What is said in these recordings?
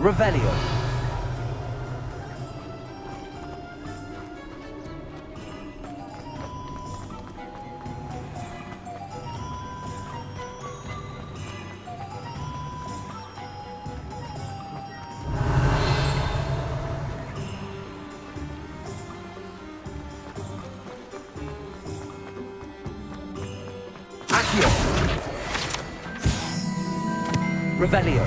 Revelio. Accio. Revelio.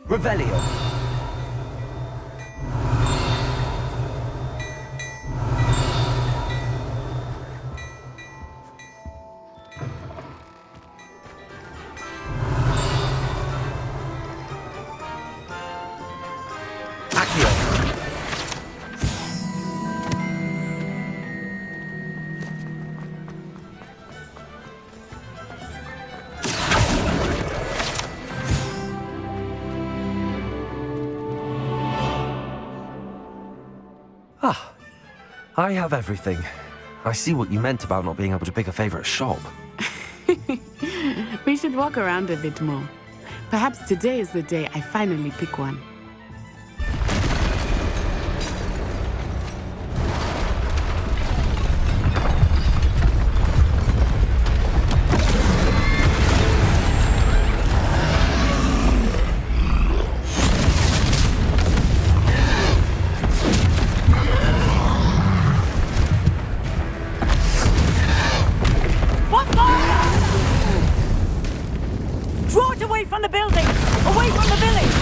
Revelio. Accio. Ah, I have everything. I see what you meant about not being able to pick a favorite shop. We should walk around a bit more. Perhaps today is the day I finally pick one. Draw it away from the building! Away from the village!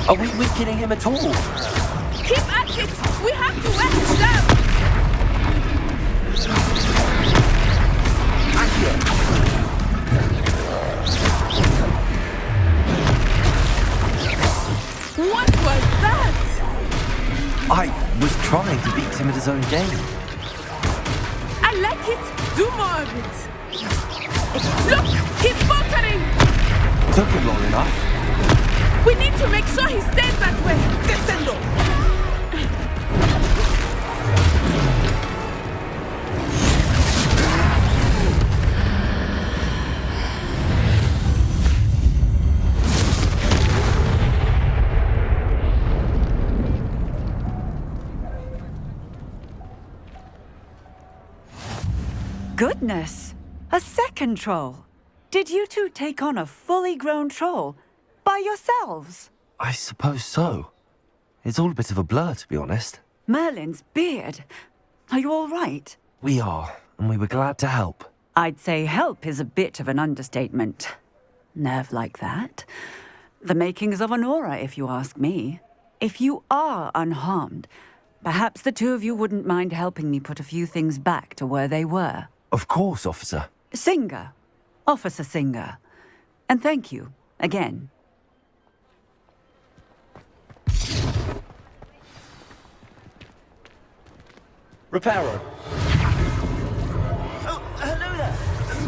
Are we weakening him at all? Keep at it! We have to wear him down! Accio. What was that? I was trying to beat him at his own game. I like it. Do more of it. Look! He's faltering! Took him long enough. We need to make sure he stays that way. Descendo! Goodness! A second troll! Did you two take on a fully grown troll? By yourselves? I suppose so. It's all a bit of a blur, to be honest. Merlin's beard. Are you all right? We are, and we were glad to help. I'd say help is a bit of an understatement. Nerve like that. The makings of an aura, if you ask me. If you are unharmed, perhaps the two of you wouldn't mind helping me put a few things back to where they were. Of course, officer. Singer. Officer Singer. And thank you, again. Reparo. Oh, hello there.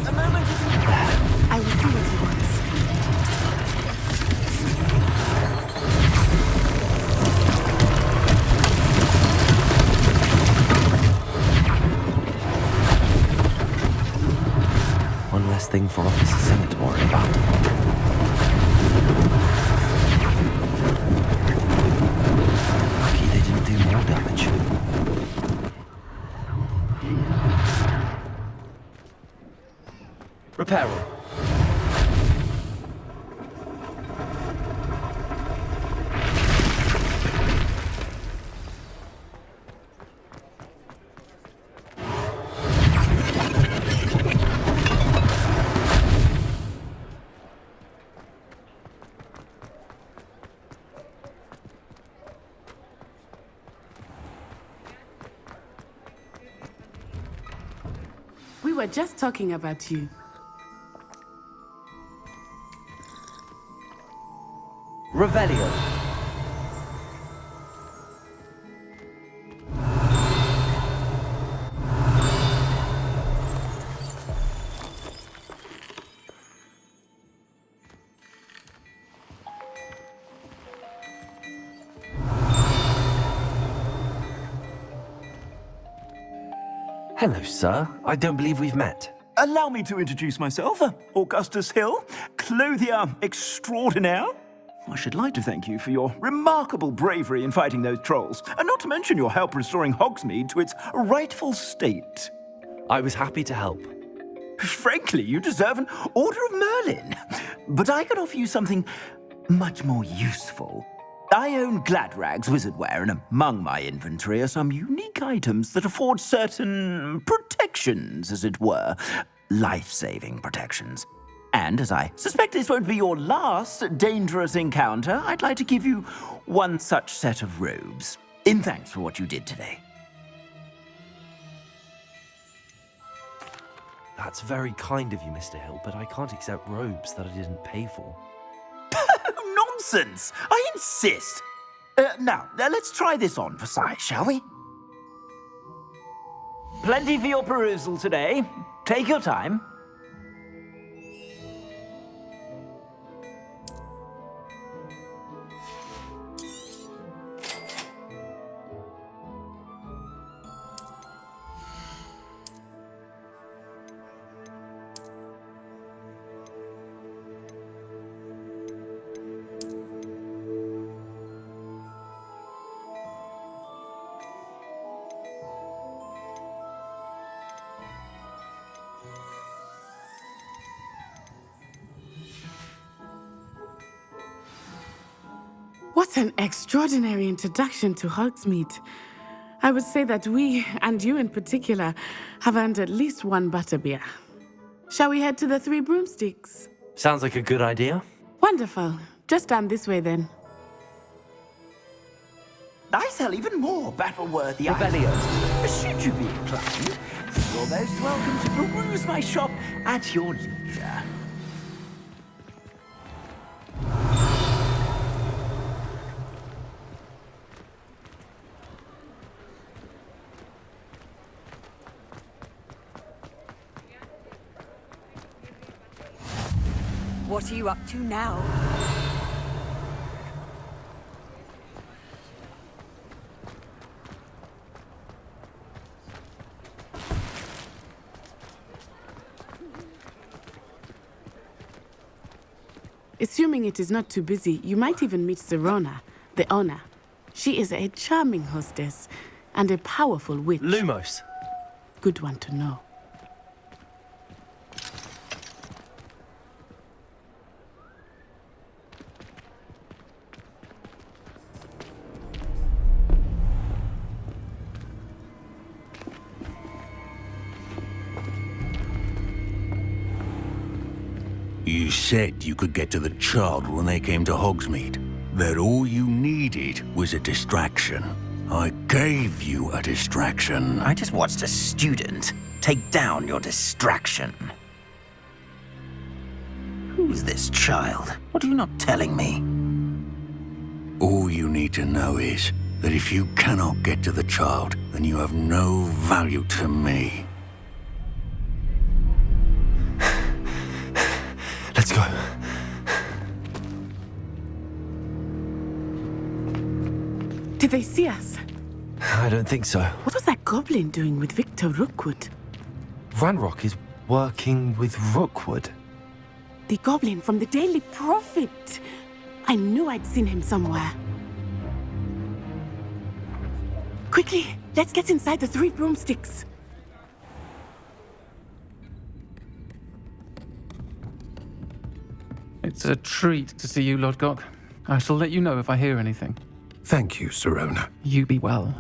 A moment isn't... I will see what he wants. One less thing for Officer Singer to worry about. Lucky they didn't do more damage. Reparo. were just talking about you. Revelio. Hello, sir. I don't believe we've met. Allow me to introduce myself, Augustus Hill, clothier extraordinaire. I should like to thank you for your remarkable bravery in fighting those trolls, and not to mention your help restoring Hogsmeade to its rightful state. I was happy to help. Frankly, you deserve an Order of Merlin. But I could offer you something much more useful. I own Gladrag's wizardware, and among my inventory are some unique items that afford certain protections, as it were. Life-saving protections. And as I suspect this won't be your last dangerous encounter, I'd like to give you one such set of robes, in thanks for what you did today. That's very kind of you, Mr. Hill, but I can't accept robes that I didn't pay for. Nonsense! I insist! Now, let's try this on for size, shall we? Plenty for your perusal today. Take your time. What an extraordinary introduction to Hogsmeade. I would say that we, and you in particular, have earned at least one butterbeer. Shall we head to the Three Broomsticks? Sounds like a good idea. Wonderful. Just down this way then. I sell even more battle-worthy items. Should you be inclined, you're most welcome to peruse my shop at your leisure. What are you up to now? Assuming it is not too busy, you might even meet Serona, the owner. She is a charming hostess and a powerful witch. Lumos. Good one to know. You said you could get to the child when they came to Hogsmeade. That all you needed was a distraction. I gave you a distraction. I just watched a student take down your distraction. Who's this child? What are you not telling me? All you need to know is that if you cannot get to the child, then you have no value to me. Let's go. Did they see us? I don't think so. What was that goblin doing with Victor Rookwood? Ranrock is working with Rookwood. The goblin from the Daily Prophet. I knew I'd seen him somewhere. Quickly, let's get inside the Three Broomsticks. It's a treat to see you, Lodgok. I shall let you know if I hear anything. Thank you, Serona. You be well.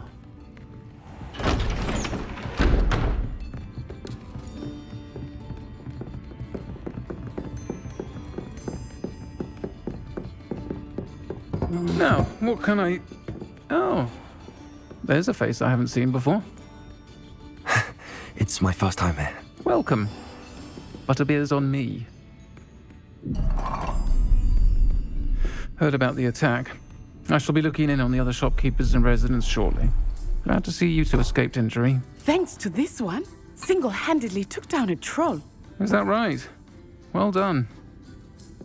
Now, what can I... Oh, there's a face I haven't seen before. It's my first time here. Well, welcome. Butterbeer's on me. Heard about the attack. I shall be looking in on the other shopkeepers and residents shortly. Glad to see you two escaped injury. Thanks to this one, single-handedly took down a troll. Is that right? Well done.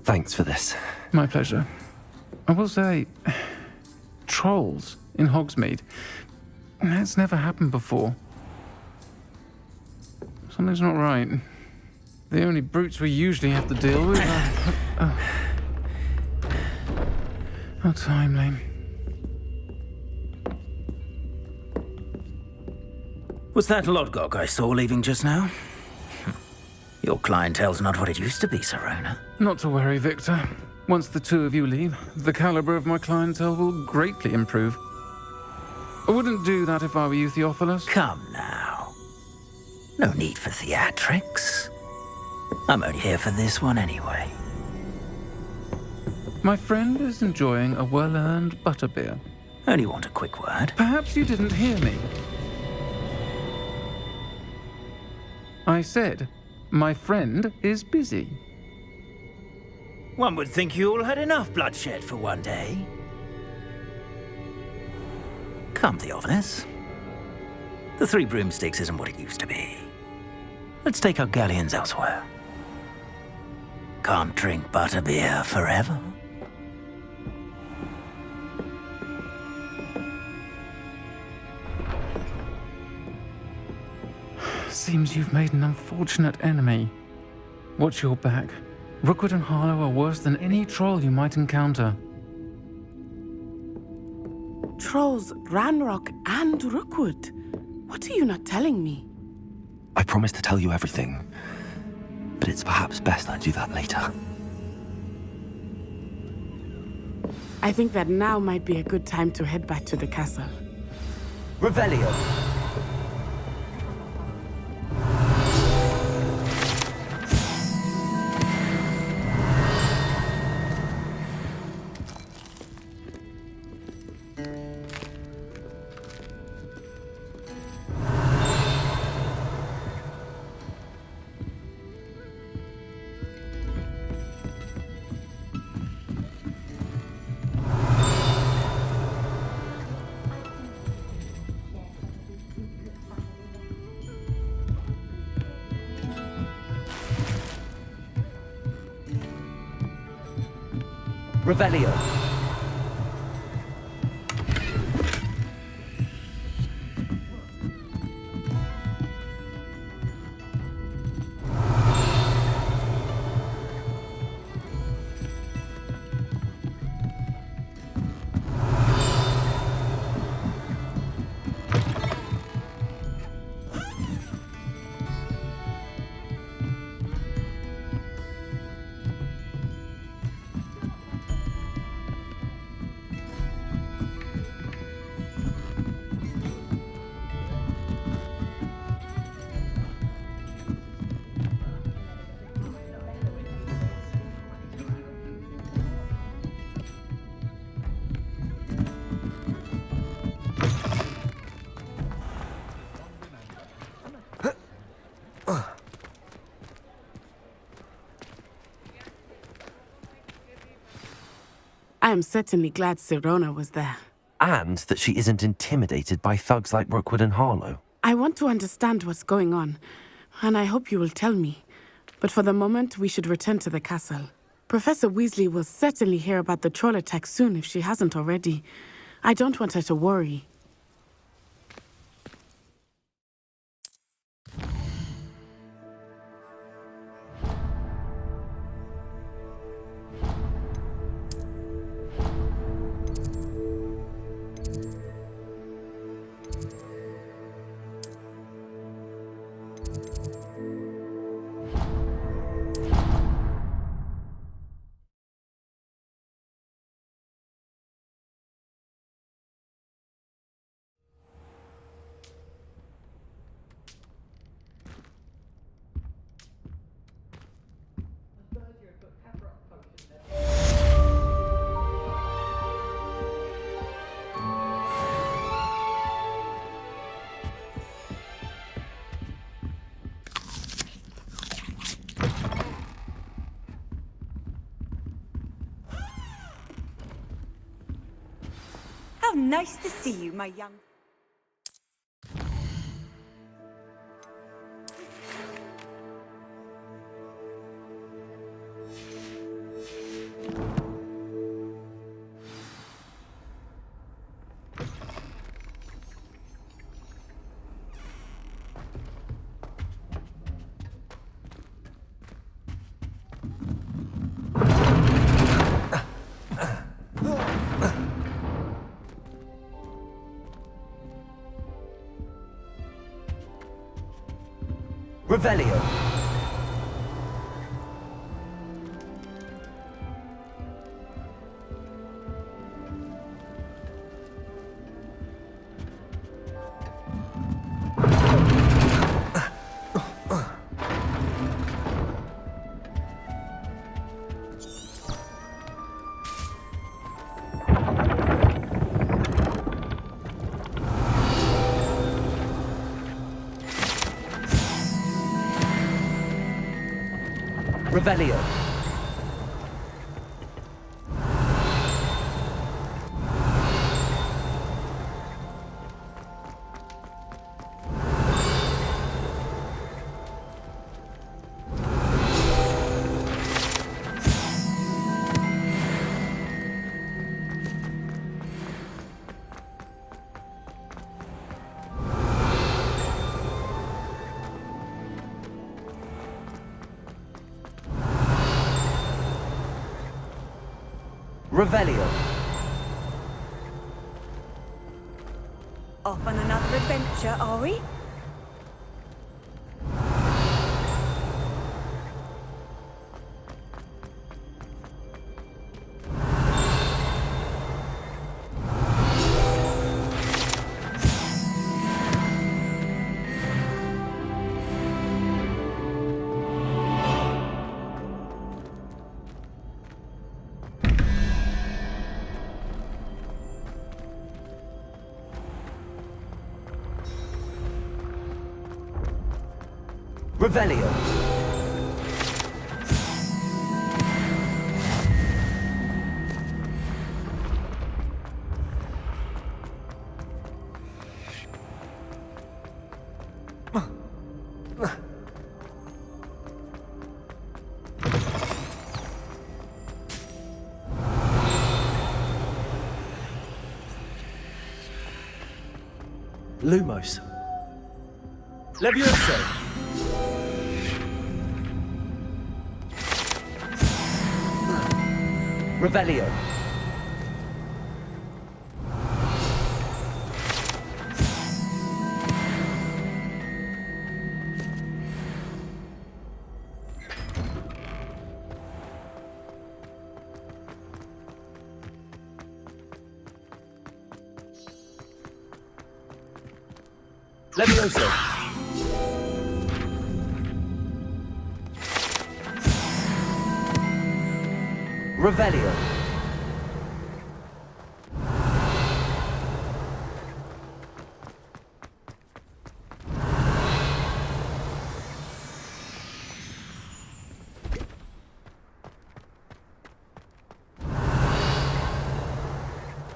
Thanks for this. My pleasure. I will say, trolls in Hogsmeade. That's never happened before. Something's not right. The only brutes we usually have to deal with are... How timely. Was that Lodgok I saw leaving just now? Your clientele's not what it used to be, Serona. Not to worry, Victor. Once the two of you leave, the caliber of my clientele will greatly improve. I wouldn't do that if I were you, Theophilus. Come now. No need for theatrics. I'm only here for this one anyway. My friend is enjoying a well-earned butterbeer. Only want a quick word. Perhaps you didn't hear me. I said, my friend is busy. One would think you all had enough bloodshed for one day. Come, Theophilus. The Three Broomsticks isn't what it used to be. Let's take our galleons elsewhere. Can't drink butterbeer forever. Seems you've made an unfortunate enemy. Watch your back. Rookwood and Harlow are worse than any troll you might encounter. Trolls, Ranrock, and Rookwood. What are you not telling me? I promised to tell you everything, but it's perhaps best I do that later. I think that now might be a good time to head back to the castle. Revelio. Revelio. I am certainly glad Serona was there. And that she isn't intimidated by thugs like Rookwood and Harlow. I want to understand what's going on, and I hope you will tell me. But for the moment, we should return to the castle. Professor Weasley will certainly hear about the troll attack soon if she hasn't already. I don't want her to worry. How nice to see you, my young... Revelio. Revelio. Revelio. Off on another adventure, are we? Revelio. Lumos. Levioso. Revelio. Levioso. Revelio.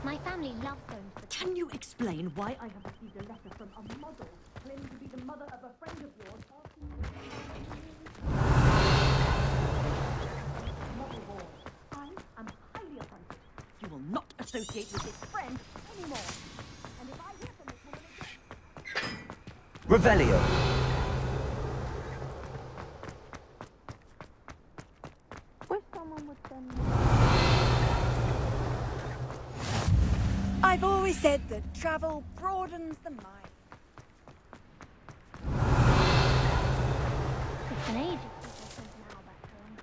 My family loves going to the... Can you explain why I have received a letter from a model claiming to be the mother of a friend of yours asking you model boy? I am highly offended. You will not associate with this friend anymore. And if I hear from this woman again... Revelio. Wish someone would send me... I've always said that travel broadens the mind. It's been ages since I sent an owl back home.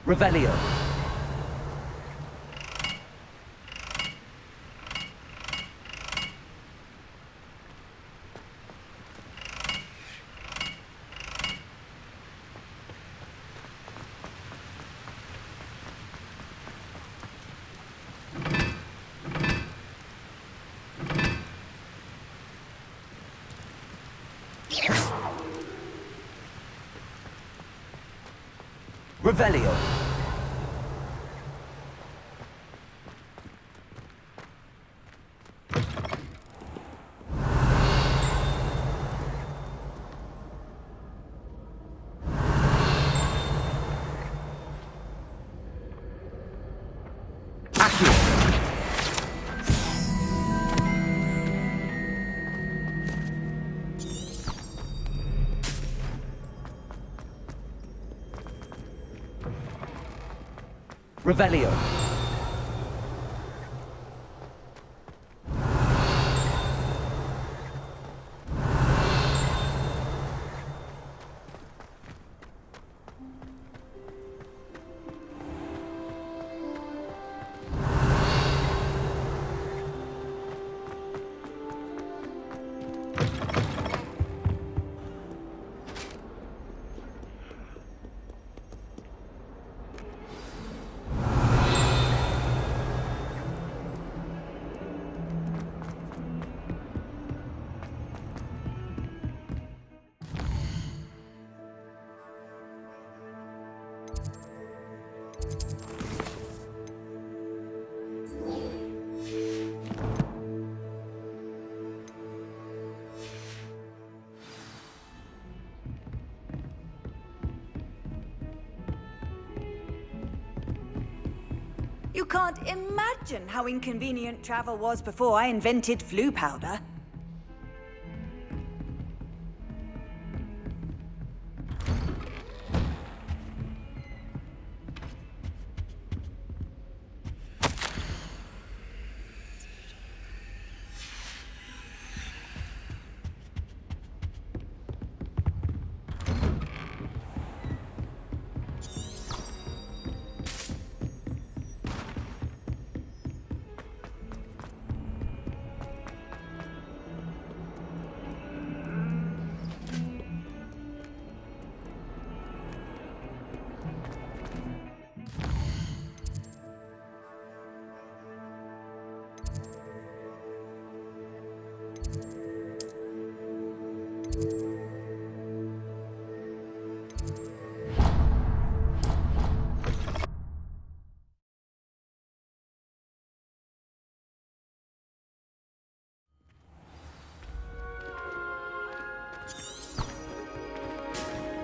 Revelio. Revelio. Revelio. You can't imagine how inconvenient travel was before I invented flu powder.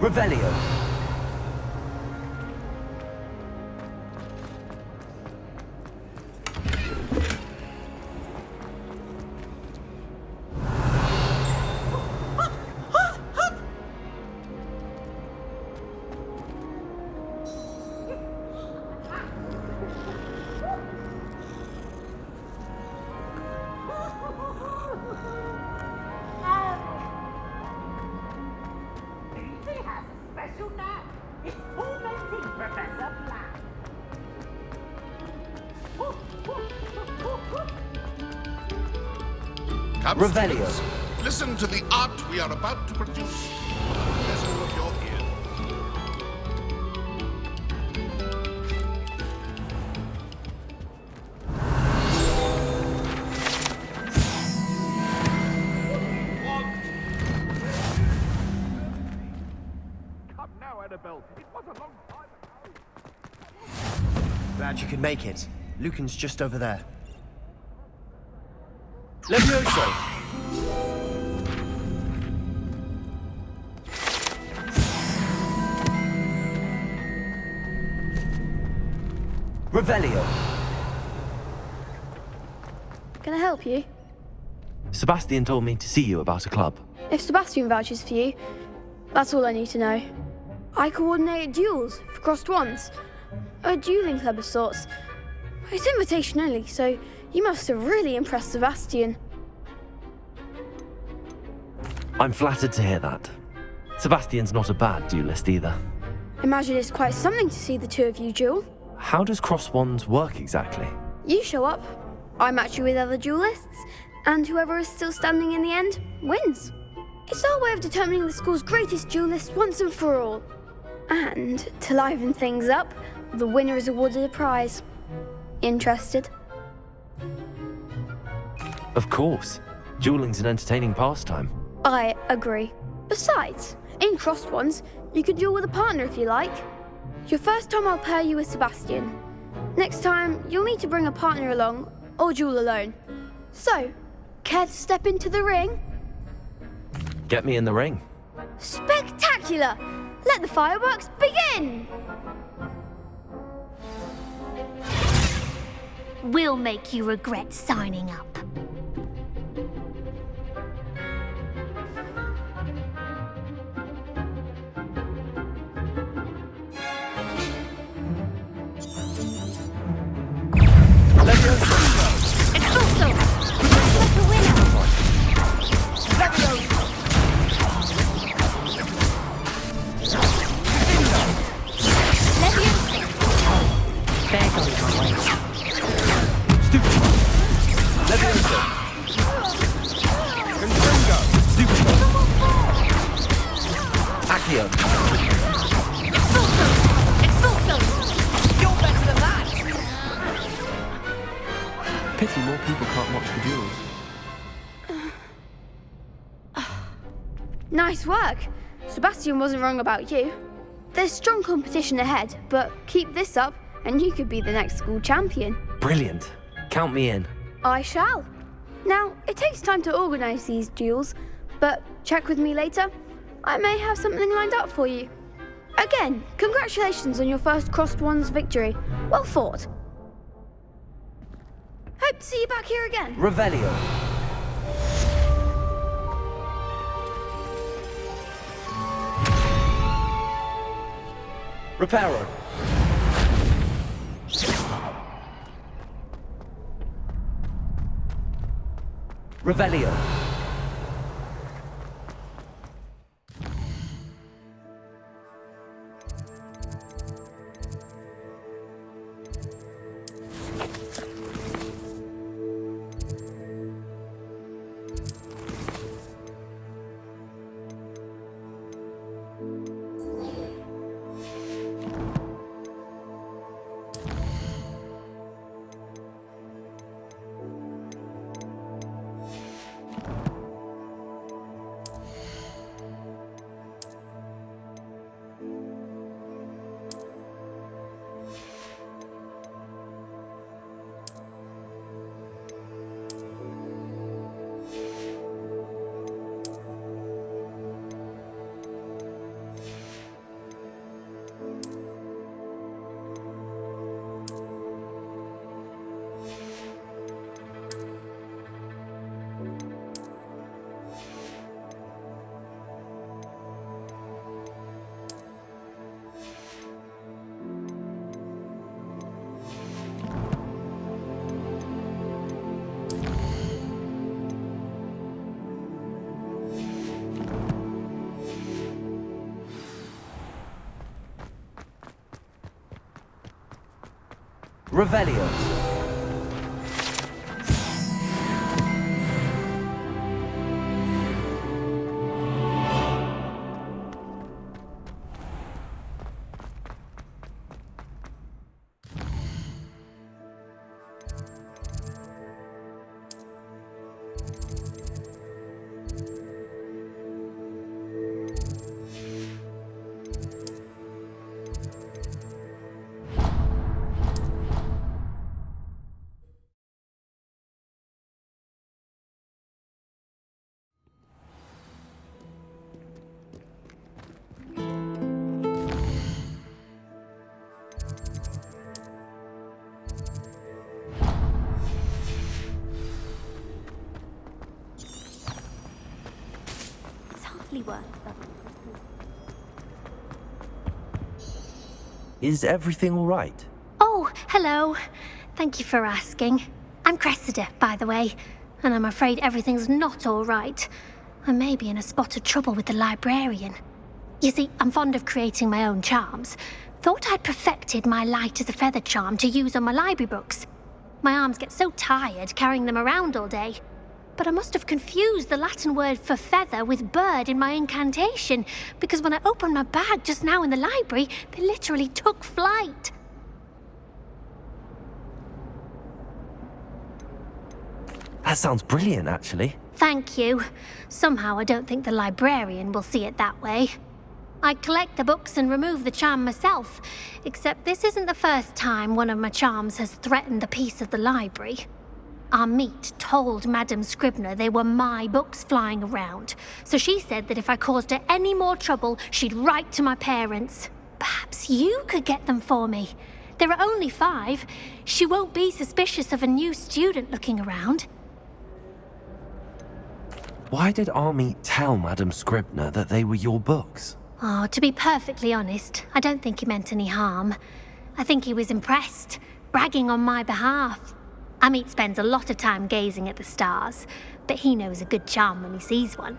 Revelio. Revelio. Listen to the art we are about to produce. Pleasure of your ears. Come now, Annabelle. It was a long time ago. Glad you could make it. Lucan's just over there. Levioso. Revelio. Can I help you? Sebastian told me to see you about a club. If Sebastian vouches for you, that's all I need to know. I coordinate duels for crossed wands. A dueling club of sorts. It's invitation only, so you must have really impressed Sebastian. I'm flattered to hear that. Sebastian's not a bad duelist either. Imagine it's quite something to see the two of you duel. How does cross wands work exactly? You show up, I match you with other duelists, and whoever is still standing in the end wins. It's our way of determining the school's greatest duelist once and for all. And to liven things up, the winner is awarded a prize. Interested? Of course. Dueling's an entertaining pastime. I agree. Besides, in crossed ones, you can duel with a partner if you like. Your first time I'll pair you with Sebastian. Next time, you'll need to bring a partner along, or duel alone. So, care to step into the ring? Get me in the ring. Spectacular! Let the fireworks begin! We'll make you regret signing up. Expulso! Like a winner! There goes my way. Stupid. Levioso. Confungo. Stupid. Accio. Expulso! You're better than that! Pity more people can't watch the duels. Nice work. Sebastian wasn't wrong about you. There's strong competition ahead, but keep this up and you could be the next school champion. Brilliant. Count me in. I shall. Now, it takes time to organise these duels, but check with me later. I may have something lined up for you. Again, congratulations on your first Crossed Wands victory. Well fought. Hope to see you back here again. Revelio. Reparo. Revelio. Revelio. Is everything all right? Oh, hello. Thank you for asking. I'm Cressida, by the way, and I'm afraid everything's not all right. I may be in a spot of trouble with the librarian. You see, I'm fond of creating my own charms. Thought I'd perfected my light as a feather charm to use on my library books. My arms get so tired carrying them around all day. But I must have confused the Latin word for feather with bird in my incantation, because when I opened my bag just now in the library, they literally took flight. That sounds brilliant, actually. Thank you. Somehow I don't think the librarian will see it that way. I'd collect the books and remove the charm myself, except this isn't the first time one of my charms has threatened the peace of the library. Our meet told Madame Scribner they were my books flying around, so she said that if I caused her any more trouble, she'd write to my parents. Perhaps you could get them for me. There are only 5. She won't be suspicious of a new student looking around. Why did Army tell Madame Scribner that they were your books? Oh, to be perfectly honest, I don't think he meant any harm. I think he was impressed, bragging on my behalf. Amit spends a lot of time gazing at the stars, but he knows a good charm when he sees one.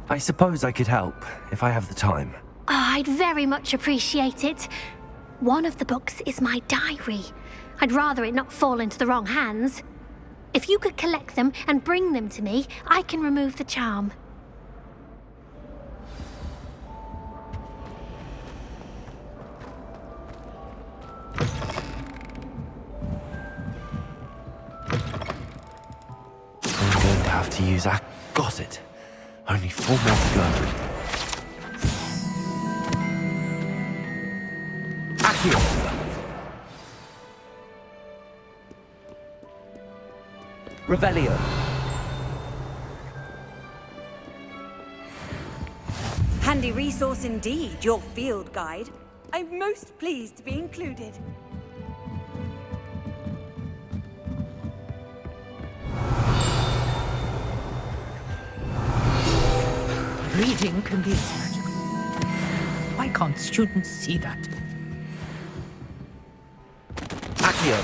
I suppose I could help, if I have the time. Oh, I'd very much appreciate it. One of the books is my diary. I'd rather it not fall into the wrong hands. If you could collect them and bring them to me, I can remove the charm. I'm going to have to use that. Got it. Only 4 more to go. Accio! Revelio. Handy resource indeed, your field guide. I'm most pleased to be included. Reading can be as magical. Why can't students see that? Accio.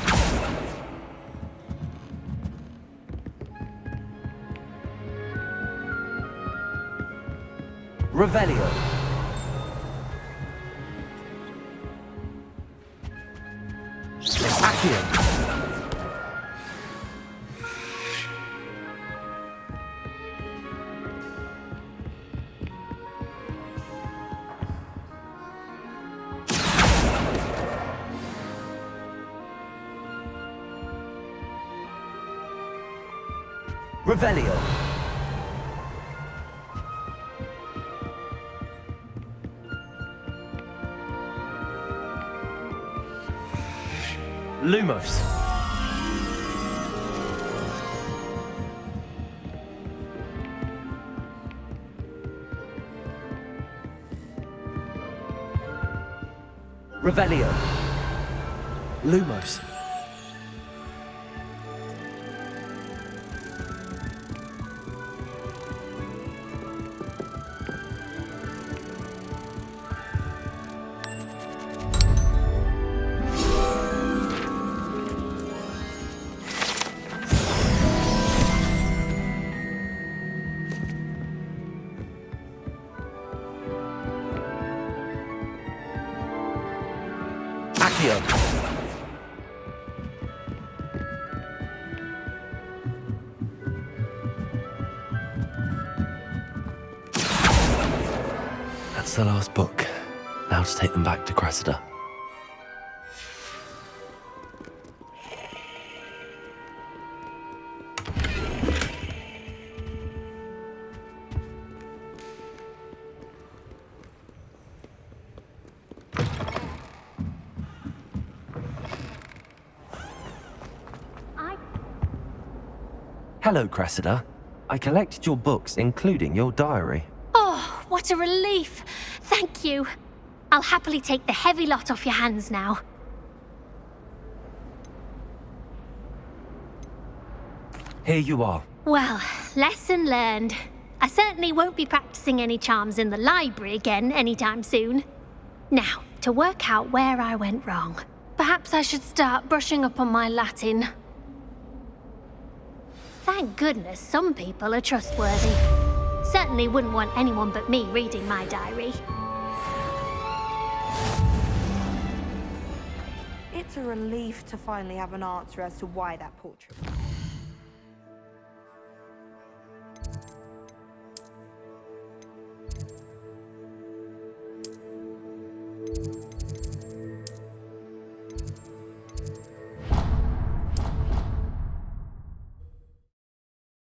Revelio. Accio. Revelio. Lumos. Revelio. Lumos. Accio. That's the last book. Now to take them back to Cressida. Hello, Cressida. I collected your books, including your diary. Oh, what a relief. Thank you. I'll happily take the heavy lot off your hands now. Here you are. Well, lesson learned. I certainly won't be practicing any charms in the library again anytime soon. Now, to work out where I went wrong. Perhaps I should start brushing up on my Latin. Thank goodness some people are trustworthy. Certainly wouldn't want anyone but me reading my diary. It's a relief to finally have an answer as to why that portrait.